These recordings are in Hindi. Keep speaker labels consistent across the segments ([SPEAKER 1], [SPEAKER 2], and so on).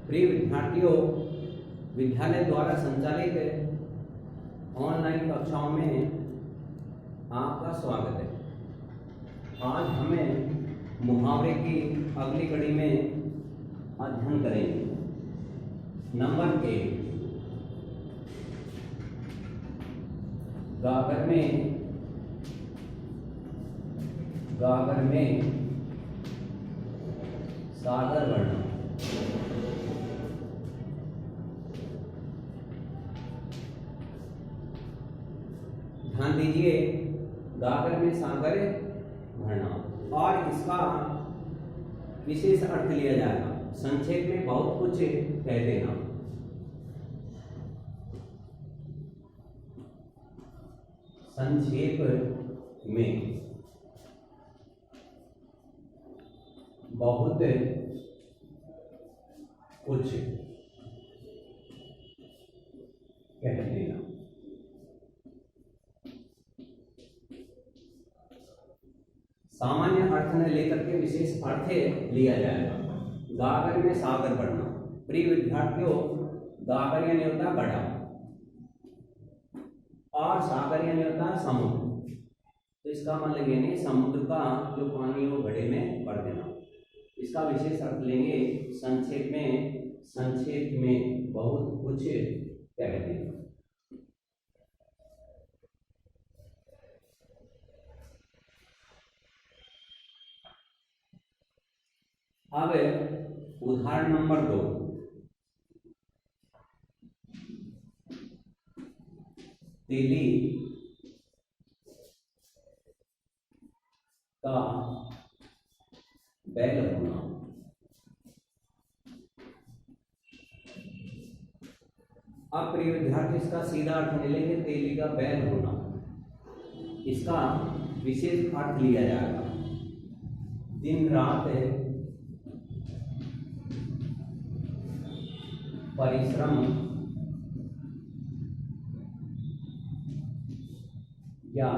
[SPEAKER 1] प्रिय विद्यार्थियों, विद्यालय द्वारा संचालित ऑनलाइन कक्षाओं में आपका स्वागत है। आज हमें मुहावरे की अगली कड़ी में अध्ययन करेंगे। नंबर 1, गागर में सागर वर्णन। ध्यान दीजिए, गागर में सागर भरना और इसका विशेष अर्थ लिया जाएगा। संक्षेप में बहुत कुछ कह देना। संक्षेप में बहुत कुछ कह देना। सामान्य अर्थ ने लेकर के विशेष अर्थ लिया जाएगा। गागर में सागर बढ़ना। प्रिय विद्यार्थियों, गागर यानी होता गढ़ा और सागर यानी होता समुद्र। तो इसका मतलब यानी समुद्र का जो पानी वो घड़े में भर देना। इसका विशेष अर्थ लेंगे संक्षेप में बहुत कुछ कह देना। अब उदाहरण नंबर 2, तीली का बैल होना। अब प्रिय विद्यार्थी, इसका सीधा अर्थ मिलेंगे तेली का बैल होना। इसका विशेष अर्थ लिया जाएगा। दिन रात परिश्रम या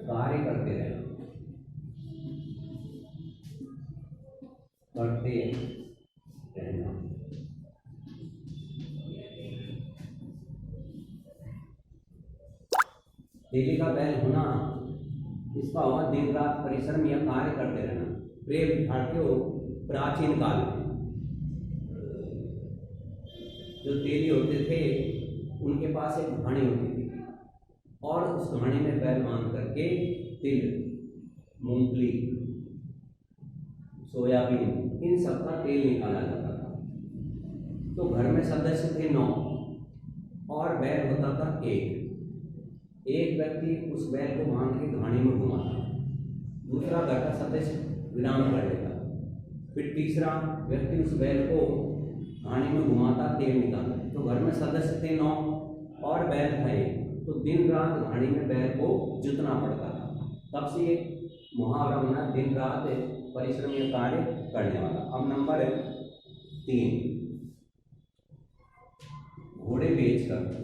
[SPEAKER 1] कार्य करते रहना। तेली का बैल होना, इसका हुआ दिन रात परिश्रम या कार्य करते रहना। प्रिय विद्यार्थियों, प्राचीन काल में जो तेली होते थे उनके पास एक घानी होती थी और उस घानी में बैल बांध करके तिल, मूंगफली, सोयाबीन इन सब का तेल निकाला जाता था। तो घर में सदस्य थे 9 और बैल होता था एक व्यक्ति उस बैल को बांध के घानी में घुमाता, दूसरा घर का सदस्य विराम कर लेता, फिर तीसरा व्यक्ति उस बैल को घानी में घुमाता, तेल निकालता। तो घर में सदस्य थे 9 और बैल था 1, तो दिन रात घानी में बैल को जुतना पड़ता था। तब से ये मुहावरा बना, दिन रात परिश्रम या कार्य करने वाला। अब नंबर 3, घोड़े बेचकर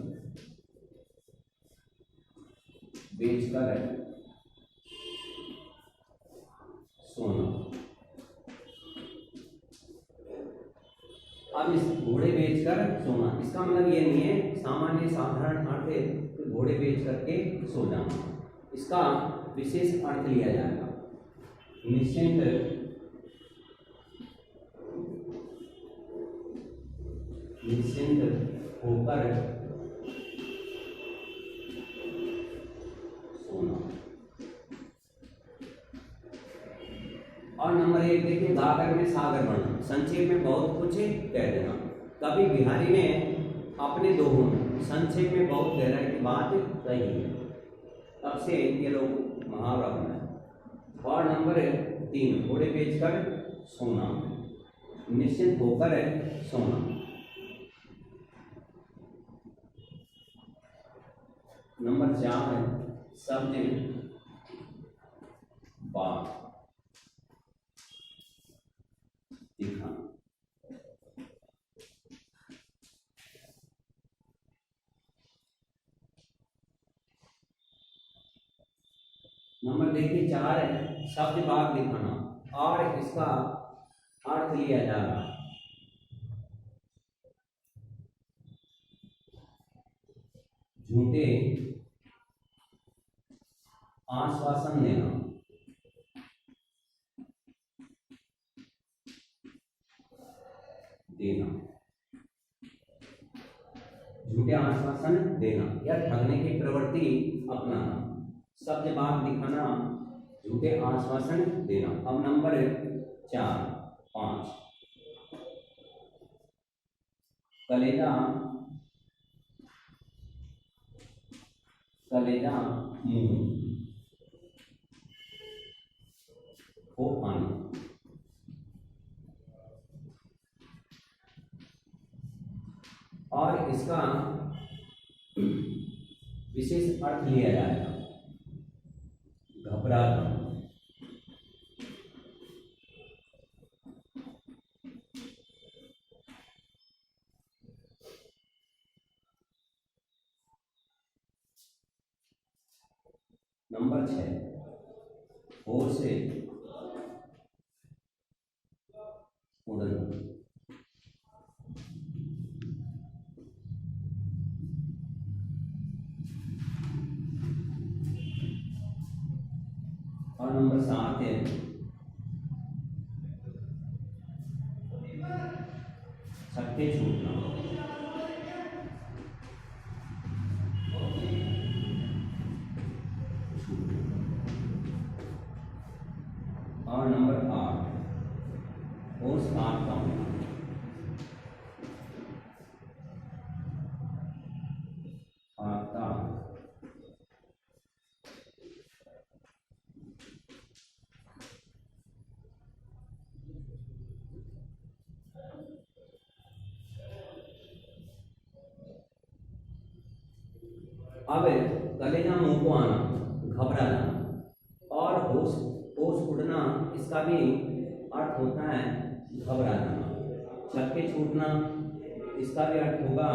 [SPEAKER 1] सोना। अब इस घोड़े बेचकर सोना, इसका मतलब ये नहीं है सामान्य साधारण अर्थ है कि घोड़े बेच करके सो जाना। इसका विशेष अर्थ लिया जाएगा। निश्चिंत होकर सोना। और नंबर 1 देखिए, गागर में सागर बढ़ना। संक्षेप में बहुत कुछ कह देना। कभी बिहारी ने अपने दोहों में संक्षेप में बहुत गहराई की बात कही है, तब से ये लोग मुहावरा बना है। और नंबर 3, घोड़े बेचकर सोना, निश्चिंत होकर सोना। नंबर 4 है सब्ज बाग दिखाना। नंबर देखिए 4 है शब्द बाग दिखाना और इसका अर्थ लिया जा रहा। झूठे आश्वासन देना, झूठे आश्वासन देना या ठगने की प्रवृत्ति अपनाना, सत्य बात दिखाना, झूठे आश्वासन देना। अब नंबर 4 5 कलेजा मुंह को आना, और इसका विशेष अर्थ लिया जाएगा घबरा जाना। नंबर 6 होश से उड़ना, और नंबर 7 है छक्के छूटना, और नंबर 8 होश काटता होना, आता। अब कलेजा मुंह को आना, घबरा जाना, और होश उड़ना, इसका भी अर्थ होता है घबरा जाना। छक्के छूटना, इसका भी अर्थ होगा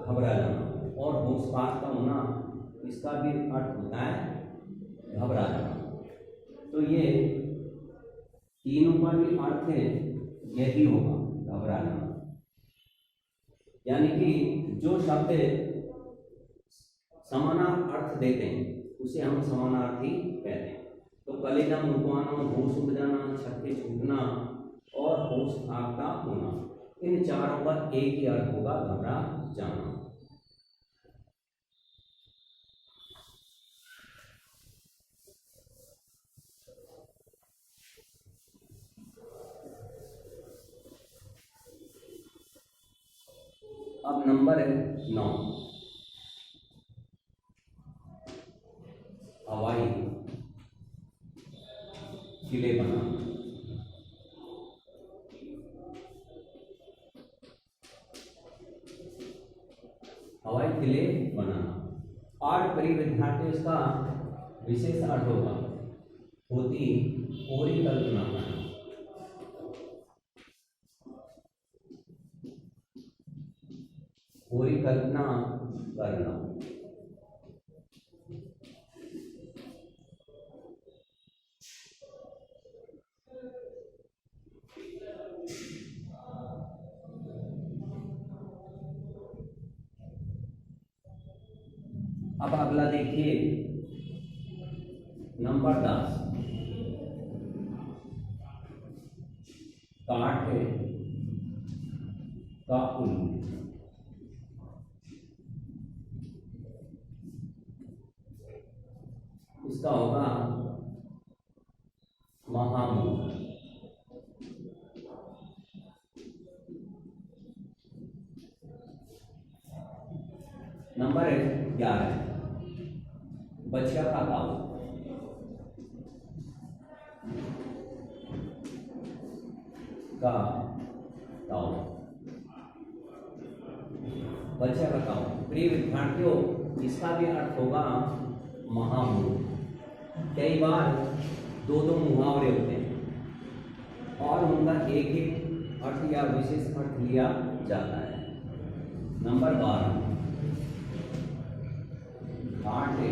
[SPEAKER 1] घबरा जाना, और होश का होना, इसका भी अर्थ होता है घबरा जाना। तो ये तीनों का भी अर्थ यही होगा, घबरा जाना। यानी कि जो शब्द समानार्थी अर्थ देते हैं उसे हम समानार्थी कहते हैं। तो कलेजा मुंह को आना, होश उड़ जाना, छक्के छूटना और होश भागता होना, इन चारों का एक ही अर्थ होगा, घबरा जाना। अब नंबर 9 हवाई किले बनाना। हवाई किले बनाना, और कई विद्यार्थी इसका विशेष अर्थ होगा होती पूरी कल्पना करना, पूरी कल्पना करना। अब अगला देखिए नंबर 10 काठ का उल्लू। इसका होगा महामूर्ख। नंबर 11 बछिया का काऊ। बछिया का काऊ। प्रिय विद्यार्थियों, इसका भी अर्थ होगा महामूर्ख। कई बार दो मुहावरे होते हैं और उनका एक एक अर्थ या विशेष अर्थ लिया जाता है। नंबर 12 घाटे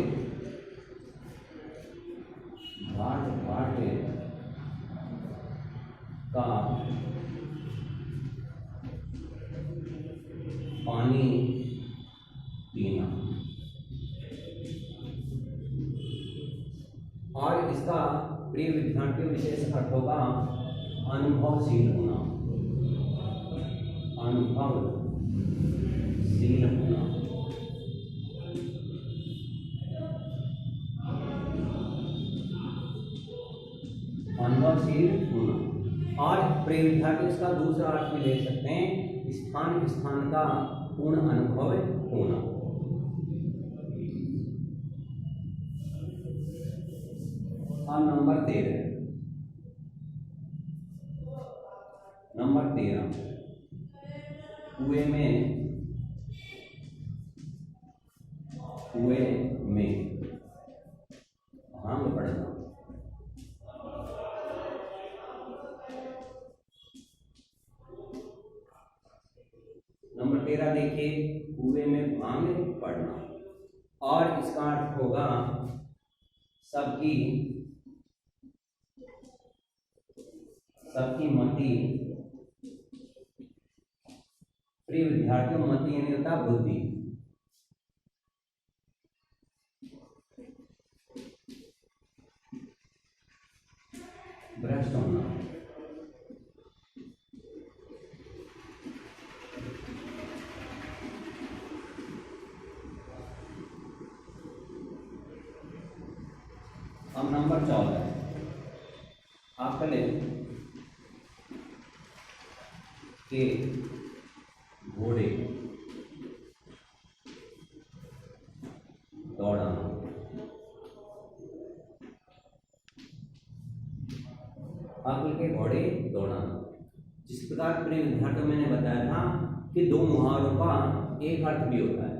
[SPEAKER 1] का पानी पीना। प्रिय विद्यार्थियों विशेष अर्थ होगा अनुभवशील होना, अनुभवशील होना। अनुभवशील होना। और प्रिय विद्यार्थी इसका दूसरा अर्थ भी ले सकते हैं, स्थान का पूर्ण अनुभव होना। और नंबर 13 कुएं में भांग पड़ना। नंबर 13 देखिए, कुएं में भांग पड़ना। और इसका अर्थ होगा सबकी मति। प्रिय विद्यार्थियों, मति यानी होता है बुद्धि। भ्रष्ट होना। अब नंबर 14 आपका ले के घोड़े दौड़ाना। आकल के घोड़े दौड़ाना। जिस प्रकार प्रिय विद्यार्थियों मैंने बताया था कि दो मुहावरों का एक अर्थ भी होता है,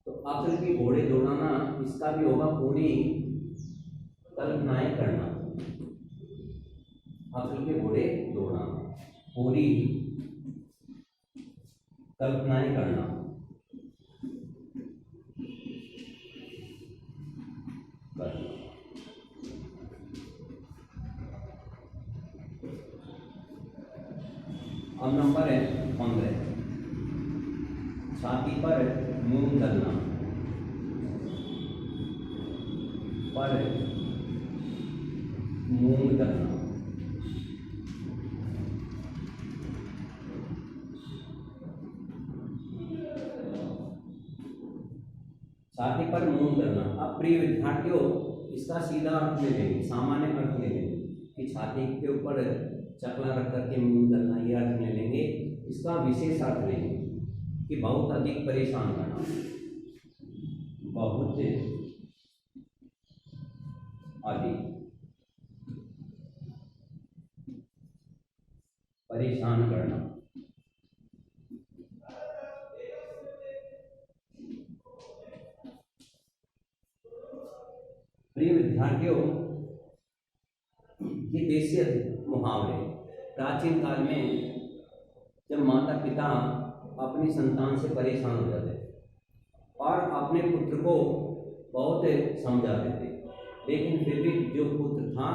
[SPEAKER 1] तो आकल के घोड़े दौड़ाना इसका भी होगा पूरी कल्पनाएं करना। आकल के घोड़े दौड़ाना, पूरी कल्पनाएं करना। अब नंबर है 15, छाती पर मूंग दलना। पर मूंग दलना। छाती पर मूंग दलना। अब प्रिय विद्यार्थियों इसका सीधा अर्थ ले लेंगे, सामान्य अर्थ ले लेंगे कि छाती के ऊपर चकला रख करके मूंग दलना, ये अर्थ ले लेंगे। इसका विशेष अर्थ लेंगे कि बहुत अधिक परेशान करना, बहुत अधिक परेशान करना। प्रिय विद्यार्थियों, ये देशीय मुहावरे प्राचीन काल में जब माता पिता अपनी संतान से परेशान हो जाते और अपने पुत्र को बहुत समझाते थे, लेकिन फिर भी जो पुत्र था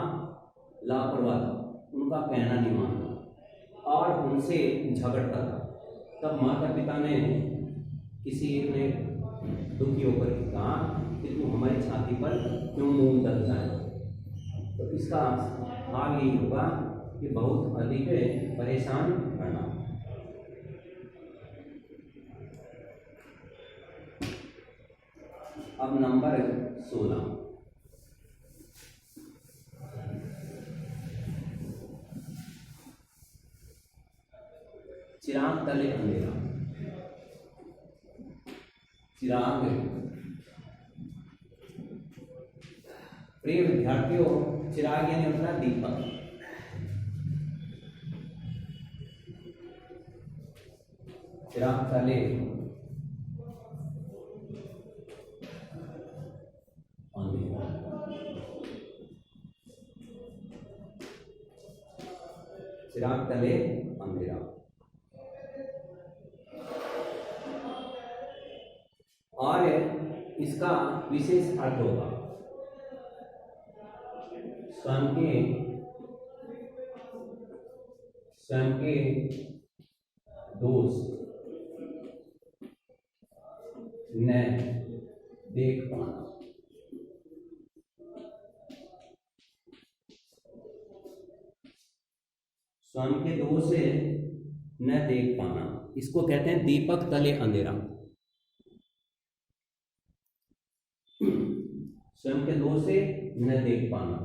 [SPEAKER 1] लापरवाह था, उनका कहना नहीं मानता और उनसे झगड़ता था। तब माता पिता ने किसी एक ने दुखी होकर कहा कि तू हमारी छाती पर क्यों मूंग दलता है। तो इसका भाव यही होगा कि बहुत अधिक परेशान करना। अब नंबर 16, चिराग तले अंधेरा। चिराग, प्रिय विद्यार्थियों चिराग यानी होता है दीपक। चिराग तले अंधेरा। चिराग तले अंधेरा। और इसका विशेष अर्थ होगा स्वयं के दोष न देख पाना। स्वयं के दोष से न देख पाना, इसको कहते हैं दीपक तले अंधेरा। स्वयं के दोष से न देख पाना,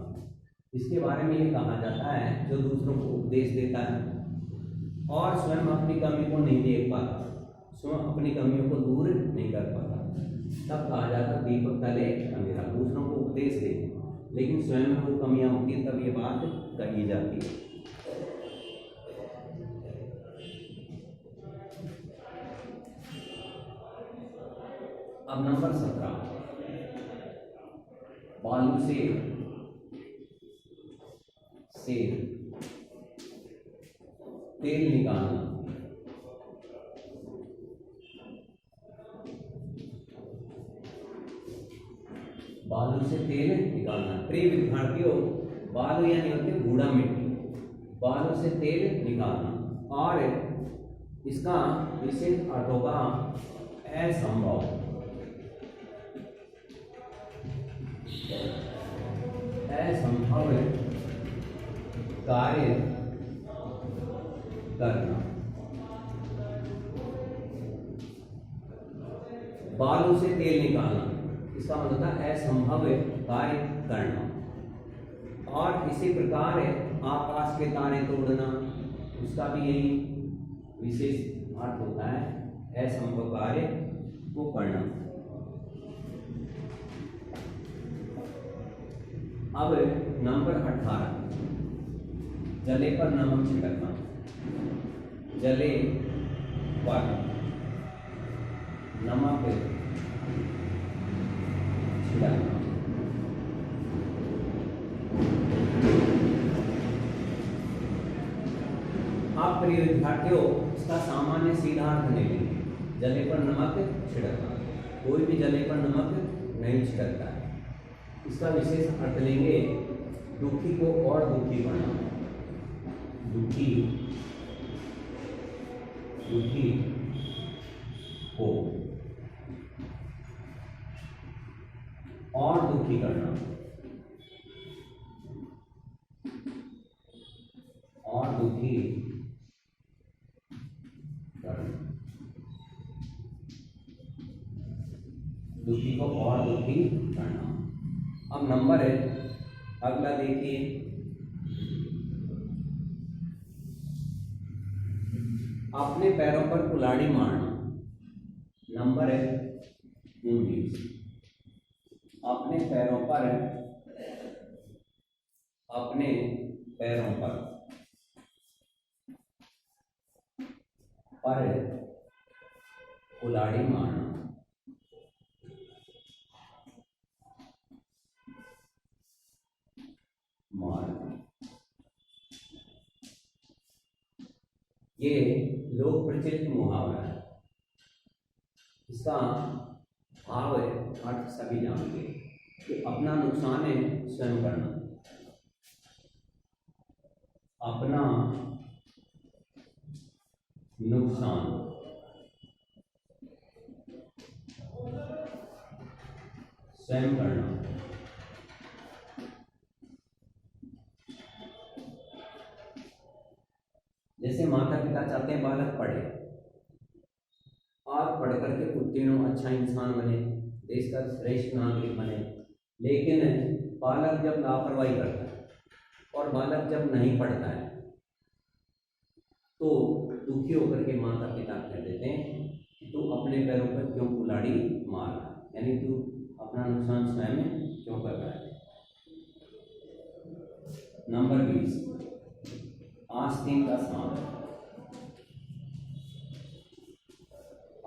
[SPEAKER 1] इसके बारे में ये कहा जाता है जो दूसरों को उपदेश देता है और स्वयं अपनी कमी को नहीं देख पाता, स्वयं अपनी कमियों को दूर नहीं कर पाता, तब कहा जाता दीपक तले अंधेरा। दूसरों को उपदेश दे लेकिन स्वयं में वो कमियां होती हैं, तब ये बात कही जाती है। अब नंबर 17, बालू से तेल निकालना। बालू से तेल निकालना। प्रिय विद्यार्थियों, बालू यानी होते बूढ़ा मिट्टी, बालू से तेल निकालना और इसका विशेष अर्थ होगा असंभव। असंभव कार्य करना। बालू से तेल निकालना, इसका मतलब होता है असंभव कार्य करना। और इसी प्रकार आकाश के तारे तोड़ना, उसका भी यही विशेष अर्थ होता है, असंभव कार्य को करना। अब नंबर 18, जले पर नमक छिड़कना। जले पर नमक छिड़कना। आप प्रिय विद्यार्थियों, इसका सामान्य सीधा अर्थ नहीं लेंगे। जले पर नमक छिड़कना, कोई भी जले पर नमक नहीं छिड़कता है। इसका विशेष अर्थ लेंगे दुखी को और दुखी करना। दुखी को और दुखी करना, और दुखी करना, दुखी को और दुखी करना। अब नंबर है अगला, देखिए अपने पैरों पर कुल्हाड़ी मारना। नंबर है 19, अपने पैरों पर कुल्हाड़ी मारना। ये लोक प्रचलित मुहावरा है। इसका भाव है, अर्थ सभी जानते हैं कि अपना नुकसान है स्वयं करना। अपना नुकसान स्वयं करना। जैसे माता पिता चाहते हैं बालक पढ़े और पढ़ करके उत्तीर्ण हो, अच्छा इंसान बने, देश का श्रेष्ठ नागरिक बने, लेकिन बालक जब लापरवाही करता है और बालक जब नहीं पढ़ता है तो दुखी होकर के माता पिता कह देते हैं कि तू अपने पैरों पर क्यों कुल्हाड़ी मार रहा है, यानी तू अपना नुकसान स्वयं क्यों कर रहा है। नंबर 20, आस्तीन का सांप।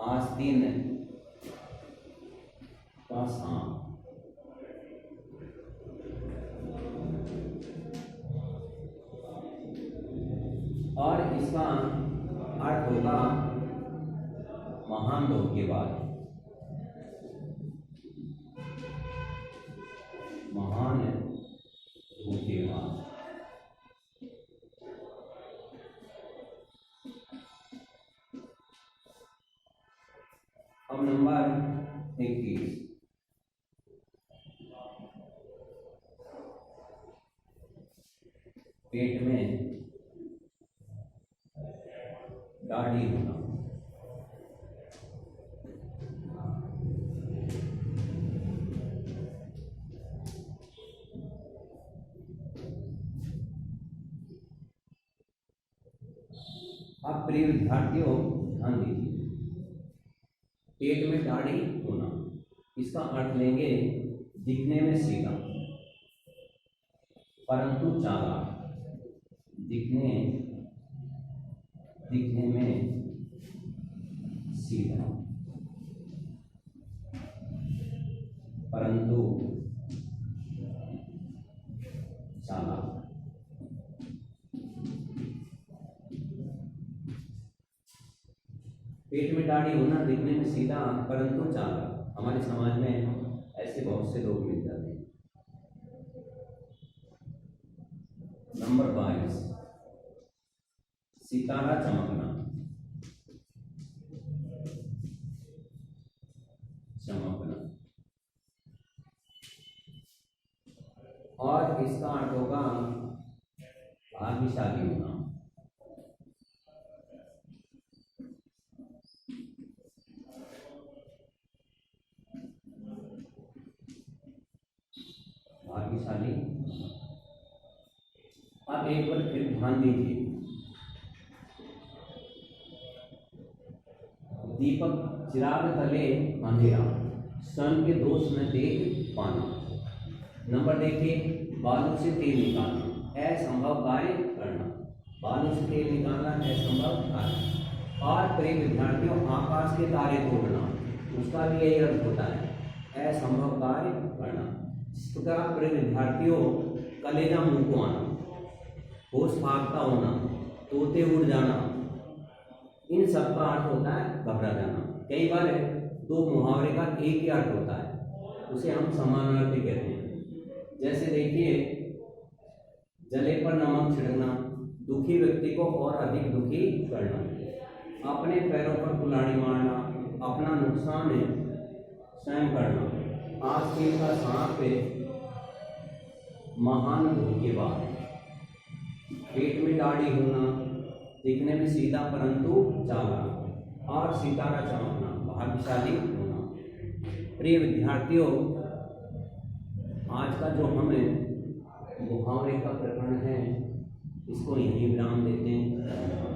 [SPEAKER 1] आस्तीन का सांप और इसका अर्थ होगा महान धोखेबाज। महान धोखेबाज। अब नंबर 21, पेट में दाढ़ी होना। अब प्रिय विद्यार्थियों ध्यान दीजिए, पेट में दाढ़ी होना, इसका अर्थ लेंगे दिखने में सीधा परंतु चालाक। दिखने में सीधा परंतु चालाक। पेट में दाढ़ी होना, दिखने में सीधा परंतु चालाक। हमारे समाज में ऐसे बहुत से लोग मिल जाते हैं। नंबर 22, सितारा चमकना। और इसका अर्थ होगा भाग्यशाली होना। भाग्यशाली। अब एक बार फिर ध्यान दीजिए, दीपक चिराग तले अंधेरा, सन के दोष न देख पाना। नंबर देखिए, बालू से तेल निकालना, असंभव कार्य करना। बालू से तेल निकालना असंभव कार्य। और प्रिय विद्यार्थियों, आकाश के तारे तोड़ना, उसका भी यही अर्थ होता है, असंभव कार्य करना। इस प्रकार प्रिय विद्यार्थियों, कलेजा मुंह को आना, होश भागता होना, तोते उड़ जाना, इन सब का अर्थ होता है घबरा जाना। कई बार दो मुहावरे का एक ही अर्थ होता है, उसे हम समानार्थी कहते हैं। जैसे देखिए, जले पर नमक छिड़कना, दुखी व्यक्ति को और अधिक दुखी करना। अपने पैरों पर कुल्हाड़ी मारना, अपना नुकसान स्वयं करना। आजकल का सांप महान धोखेबाज। पेट में दाढ़ी होना, दिखने में सीधा परंतु चालाक। और सितारा चमकना, भाग्यशाली होना। प्रिय विद्यार्थियों, आज का जो हमें मुहावरे का प्रकरण है, इसको यहीं विराम देते हैं।